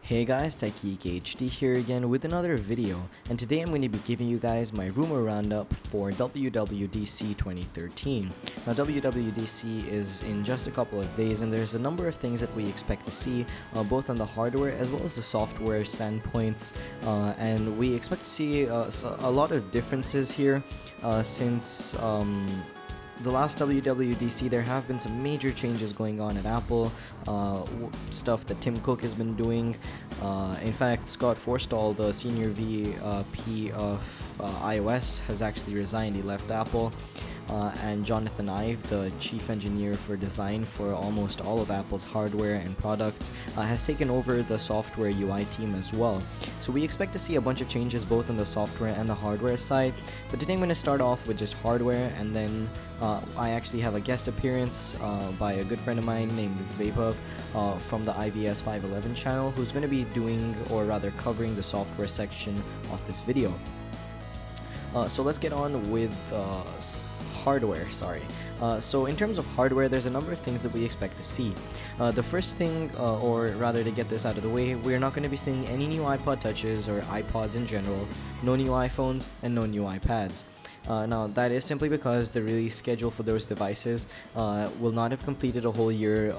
Hey guys, TekGeekHD here again with another video, and today I'm going to be giving you guys my rumor roundup for WWDC 2013. Now WWDC is in just a couple of days, and there's a number of things that we expect to see, both on the hardware as well as the software standpoints, and we expect to see a lot of differences here since the last WWDC. There have been some major changes going on at Apple, stuff that Tim Cook has been doing. In fact, Scott Forstall, the senior VP of iOS, has actually resigned. He left Apple. And Jonathan Ive, the chief engineer for design for almost all of Apple's hardware and products, has taken over the software UI team as well. So we expect to see a bunch of changes both on the software and the hardware side. But today I'm going to start off with just hardware, and then I actually have a guest appearance by a good friend of mine named Vaibhav from the IBS 511 channel, who's going to be doing, or rather covering, the software section of this video. So let's get on with hardware. So in terms of hardware, there's a number of things that we expect to see. The first thing, or rather to get this out of the way, we're not going to be seeing any new iPod touches or iPods in general, no new iPhones, and no new iPads. Now, that is simply because the release schedule for those devices will not have completed a whole year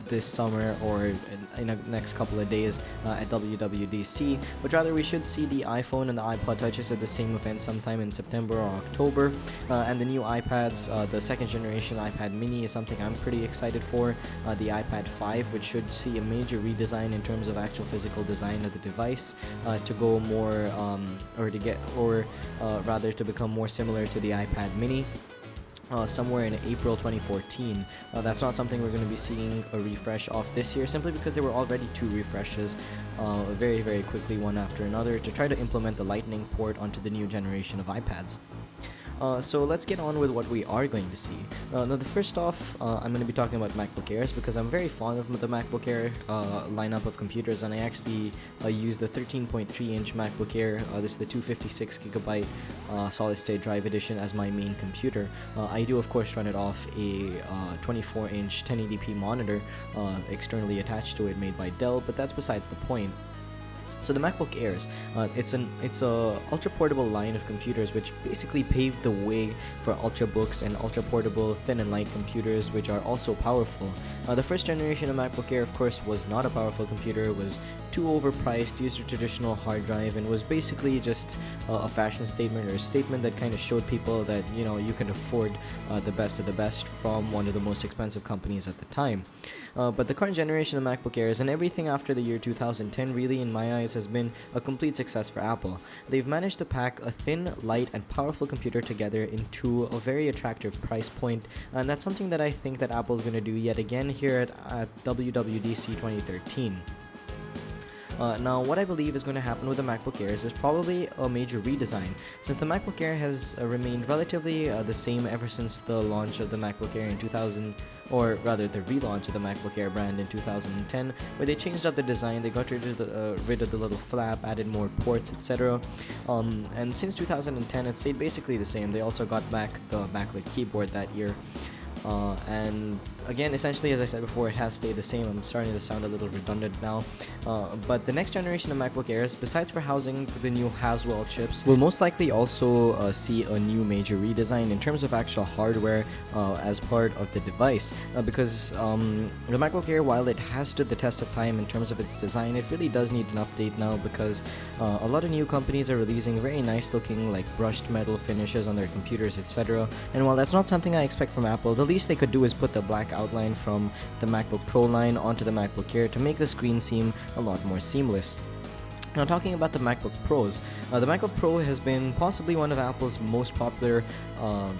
this summer or in the next couple of days at WWDC, but rather we should see the iPhone and the iPod touches at the same event sometime in September or October. And the new iPads, the second generation iPad mini is something I'm pretty excited for. The iPad 5, which should see a major redesign in terms of actual physical design of the device to go more, rather to become more similar to the iPad mini somewhere in April 2014. That's not something we're going to be seeing a refresh of this year, simply because there were already two refreshes very quickly, one after another, to try to implement the Lightning port onto the new generation of iPads. So let's get on with what we are going to see. Now, the first off, I'm going to be talking about MacBook Airs, because I'm very fond of the MacBook Air lineup of computers, and I actually use the 13.3-inch MacBook Air. This is the 256GB solid-state drive edition as my main computer. I do, of course, run it off a 24-inch 1080p monitor externally attached to it, made by Dell, but that's besides the point. So the MacBook Airs, it's a ultra portable line of computers which basically paved the way for ultrabooks and ultra portable thin and light computers, which are also powerful. The first generation of MacBook Air, of course, was not a powerful computer. It was too overpriced, used a traditional hard drive, and was basically just a fashion statement, or a statement that kind of showed people that, you know, you can afford the best of the best from one of the most expensive companies at the time. But the current generation of MacBook Airs and everything after the year 2010 really, in my eyes, has been a complete success for Apple. They've managed to pack a thin, light, and powerful computer together into a very attractive price point, and that's something that I think that Apple's going to do yet again here at WWDC 2013. Now, what I believe is going to happen with the MacBook Airs is probably a major redesign, since the MacBook Air has remained relatively the same ever since the launch of the MacBook Air in 2000, or rather the relaunch of the MacBook Air brand in 2010, where they changed up the design. They got rid of the little flap, added more ports, etc. And since 2010, it stayed basically the same. They also got back the backlit keyboard that year. And again, essentially, as I said before, it has stayed the same. I'm starting to sound a little redundant now. But the next generation of MacBook Airs, besides for housing the new Haswell chips, will most likely also see a new major redesign in terms of actual hardware as part of the device. Because the MacBook Air, while it has stood the test of time in terms of its design, it really does need an update now, because a lot of new companies are releasing very nice looking, like, brushed metal finishes on their computers, etc. And while that's not something I expect from Apple, the least they could do is put the black outline from the MacBook Pro line onto the MacBook Air to make the screen seem a lot more seamless. Now, talking about the MacBook Pros, the MacBook Pro has been possibly one of Apple's most popular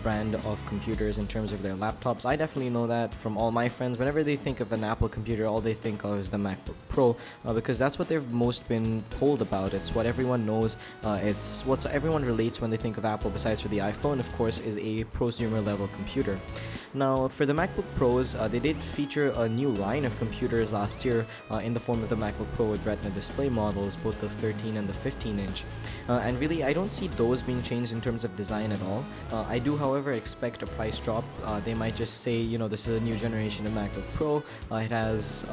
brand of computers in terms of their laptops. I definitely know that from all my friends. Whenever they think of an Apple computer, all they think of is the MacBook Pro, because that's what they've most been told about. It's what everyone knows. It's what everyone relates when they think of Apple, besides for the iPhone, of course, is a prosumer level computer. Now, for the MacBook Pros, they did feature a new line of computers last year in the form of the MacBook Pro with Retina display models, both the 13 and the 15-inch. And really, I don't see those being changed in terms of design at all. I do, however, expect a price drop. They might just say, this is a new generation of MacBook Pro. It has,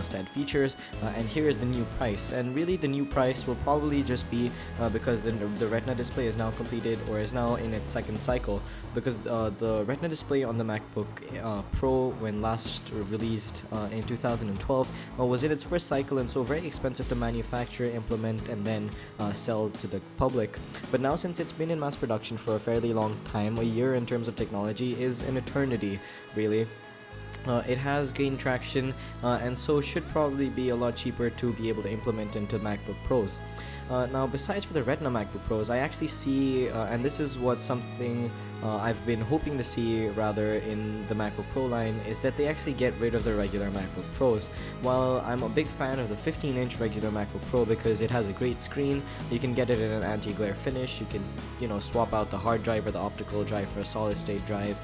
said features, and here is the new price. And really, the new price will probably just be because the Retina display is now completed, or is now in its second cycle. Because the Retina display on the MacBook Pro, when last released in 2012, was in its first cycle, and so very expensive to manufacture, implement, and then sell to the public. But now, since it's been in mass production for a fairly long time, a year in terms of technology is an eternity, really. It has gained traction, and so should probably be a lot cheaper to be able to implement into MacBook Pros. Now, besides for the Retina MacBook Pros, I actually see, and this is what something I've been hoping to see rather in the MacBook Pro line, is that they actually get rid of the regular MacBook Pros. While I'm a big fan of the 15-inch regular MacBook Pro because it has a great screen, you can get it in an anti-glare finish, you can swap out the hard drive or the optical drive for a solid-state drive,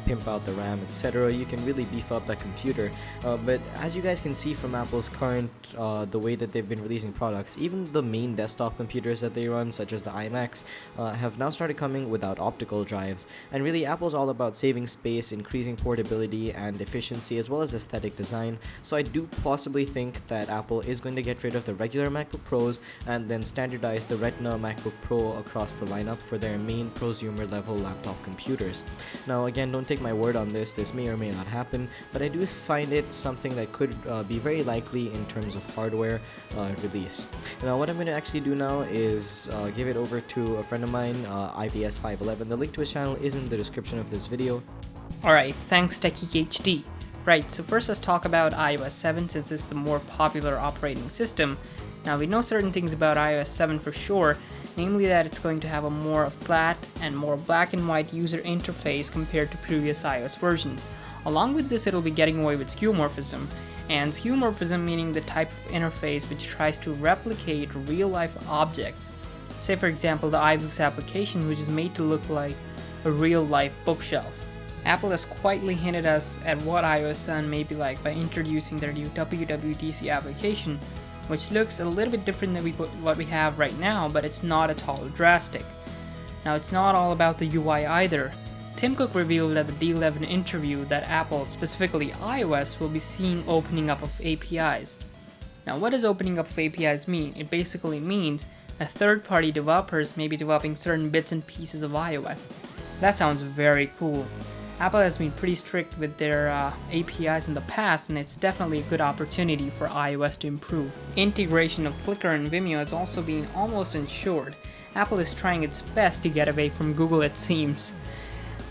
pimp out the RAM, etc. You can really beef up that computer. But as you guys can see from Apple's current, the way that they've been releasing products, even the main desktop computers that they run, such as the iMacs, have now started coming without optical drives. And really, Apple's all about saving space, increasing portability and efficiency, as well as aesthetic design. So I do possibly think that Apple is going to get rid of the regular MacBook Pros and then standardize the Retina MacBook Pro across the lineup for their main prosumer level laptop computers. Now again, don't take my word on this may or may not happen, but I do find it something that could be very likely in terms of hardware release. Now what I'm going to actually do now is give it over to a friend of mine, IPS511. The link to his channel is in the description of this video. Alright, thanks TekGeekHD. Right, so first let's talk about iOS 7 since it's the more popular operating system. Now we know certain things about iOS 7 for sure, namely that it's going to have a more flat and more black and white user interface compared to previous iOS versions. Along with this, it'll be getting away with skeuomorphism, and skeuomorphism meaning the type of interface which tries to replicate real-life objects. Say for example the iBooks application, which is made to look like a real-life bookshelf. Apple has quietly hinted us at what iOS 7 may be like by introducing their new WWDC application, which looks a little bit different than what we have right now, but it's not at all drastic. Now it's not all about the UI either. Tim Cook revealed at the D11 interview that Apple, specifically iOS, will be seeing opening up of APIs. Now what does opening up of APIs mean? It basically means that third-party developers may be developing certain bits and pieces of iOS. That sounds very cool. Apple has been pretty strict with their APIs in the past, and it's definitely a good opportunity for iOS to improve. Integration of Flickr and Vimeo is also being almost ensured. Apple is trying its best to get away from Google, it seems.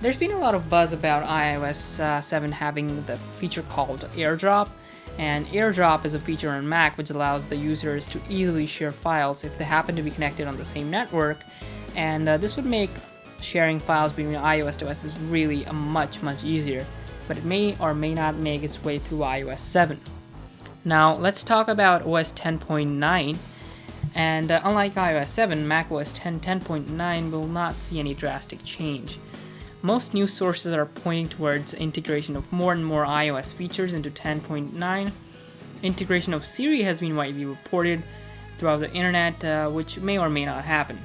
There's been a lot of buzz about iOS 7 having the feature called AirDrop, and AirDrop is a feature on Mac which allows the users to easily share files if they happen to be connected on the same network, and this would make sharing files between iOS devices really much easier, but it may or may not make its way through iOS 7. Now let's talk about OS 10.9, and unlike iOS 7, macOS 10.9 will not see any drastic change. Most news sources are pointing towards integration of more and more iOS features into 10.9. Integration of Siri has been widely reported throughout the internet, which may or may not happen.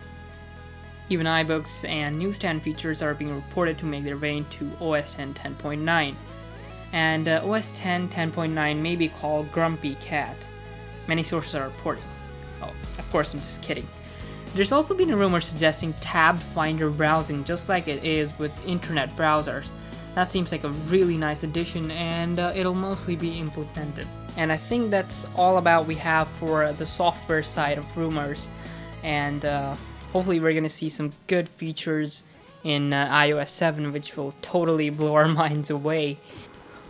Even iBooks and newsstand features are being reported to make their way into OS 10.9. And OS 10.9 may be called Grumpy Cat. Many sources are reporting. Oh, of course, I'm just kidding. There's also been a rumor suggesting tab finder browsing, just like it is with internet browsers. That seems like a really nice addition, and it'll mostly be implemented. And I think that's all about we have for the software side of rumors. And hopefully we're going to see some good features in iOS 7, which will totally blow our minds away.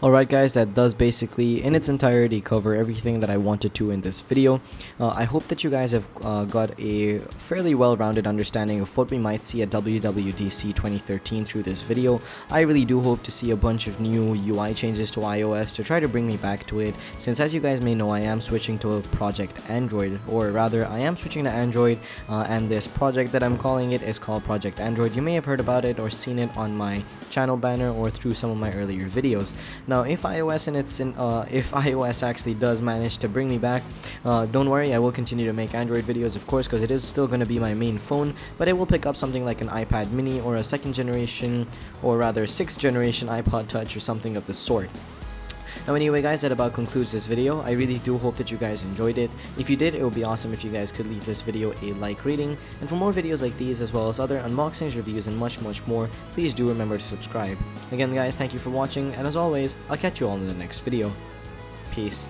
Alright guys, that does basically in its entirety cover everything that I wanted to in this video. I hope that you guys have got a fairly well-rounded understanding of what we might see at WWDC 2013 through this video. I really do hope to see a bunch of new UI changes to iOS to try to bring me back to it, since as you guys may know I am switching to a Project Android, or rather I am switching to Android, and this project that I'm calling it is called Project Android. You may have heard about it or seen it on my channel banner or through some of my earlier videos. Now, if iOS actually does manage to bring me back, don't worry, I will continue to make Android videos, of course, because it is still going to be my main phone, but I will pick up something like an iPad mini or a second generation, or rather 6th generation iPod Touch or something of the sort. Now anyway guys, that about concludes this video. I really do hope that you guys enjoyed it. If you did, it would be awesome if you guys could leave this video a like rating. And for more videos like these, as well as other unboxings, reviews, and much more, please do remember to subscribe. Again guys, thank you for watching, and as always, I'll catch you all in the next video. Peace.